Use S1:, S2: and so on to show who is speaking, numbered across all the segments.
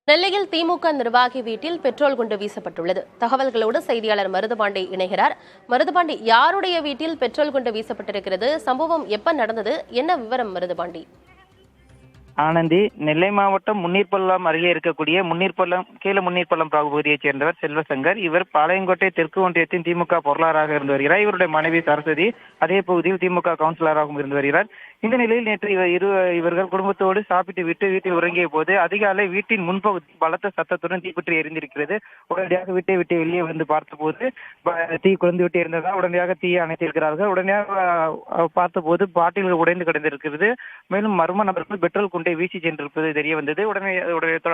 S1: நெல்லையில் திமுக நிர்வாகி வீட்டில் பெட்ரோல் குண்டு வீசப்பட்டுள்ளது. தகவல்களோடு செய்தியாளர் மருதுபாண்டி இணைகிறார். மருதுபாண்டி, யாருடைய வீட்டில் பெட்ரோல் குண்டு வீசப்பட்டிருக்கிறது? சம்பவம் எப்ப நடந்தது? என்ன விவரம் மருதுபாண்டி?
S2: ஆனந்தி, நெல்லை மாவட்டம் முன்னீர்பள்ளம் அருகே இருக்கக்கூடிய முன்னீர்பள்ளம் பகுதியைச் சேர்ந்தவர் செல்வசங்கர். இவர் பாளையங்கோட்டை தெற்கு ஒன்றியத்தின் திமுக பொருளாளராக இருந்து வருகிறார். இவருடைய மனைவி சரஸ்வதி அதே பகுதியில் திமுக கவுன்சிலராகவும் இருந்து வருகிறார். இந்த நிலையில் நேற்று இவர்கள் குடும்பத்தோடு சாப்பிட்டு விட்டு வீட்டில் உறங்கிய போது அதிகாலை வீட்டின் முன்பகுதி பலத்த சத்தத்துடன் தீப்பற்றி எரிந்திருக்கிறது. உடனடியாக வீட்டை விட்டு வெளியே வந்து பார்த்தபோது தீ குறைந்து விட்டு இருந்ததால் உடனடியாக தீயை அணைத்திருக்கிறார்கள். உடனடியாக பார்த்தபோது பாட்டில்கள் உடைந்து கிடந்திருக்கிறது. மேலும் மர்ம நபர்கள் பெட்ரோல் குண்டை வீசி சென்றிருப்பது தெரிய வந்தது.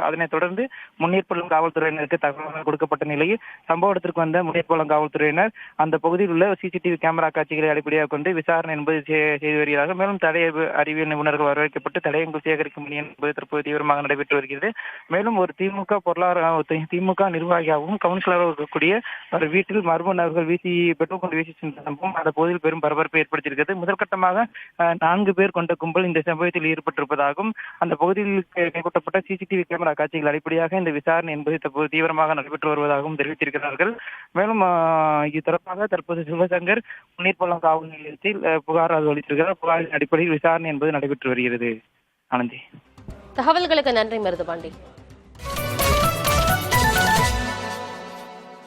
S2: அதனைத் தொடர்ந்து முன்னீர்பள்ளம் காவல்துறையினருக்கு தகவல் கொடுக்கப்பட்ட நிலையில் சம்பவ இடத்திற்கு வந்த முன்னீர்பள்ளம் காவல்துறையினர் அந்த பகுதியில் உள்ள சிசிடிவி கேமரா காட்சிகளை அடிப்படையாக கொண்டு விசாரணை என்பது செய்து வருகிறார்கள். மேலும் தடய அறிவியல் நிபுணர்கள் வரவேற்கப்பட்டு தடயங்கள் சேகரிக்கும் பணி என்பது தற்போது தீவிரமாக நடைபெற்று வருகிறது. மேலும் ஒரு திமுக நிர்வாகியாகவும் கவுன்சிலராகவும் இருக்கக்கூடிய ஒரு வீட்டில் மர்ம நபர்கள் பெட்ரோல் கொண்டு வீசி சென்ற சம்பவம் அந்த பகுதியில் பெரும் பரபரப்பை ஏற்படுத்தியிருக்கிறது. முதற்கட்டமாக 4 பேர் கொண்ட கும்பல் இந்த சம்பவத்தில் ஈடுபட்டிருப்பதாகவும் அந்த பகுதியில் கைப்பற்றப்பட்ட சிசிடிவி கேமரா காட்சிகள் அடிப்படையாக இந்த விசாரணை என்பது தற்போது தீவிரமாக நடைபெற்று வருவதாகவும் தெரிவித்திருக்கிறார்கள். மேலும் இது தொடர்பாக தற்போது சிவசங்கர் முன்னீர்பள்ளம் காவல் நிலையத்தில் புகார் அளித்திருக்கிறார். புகாரின் அடிப்படையில் விசாரணை என்பது நடைபெற்று வருகிறது. ஆனந்தி,
S1: தகவல்களுக்கு நன்றி மருதுபாண்டி.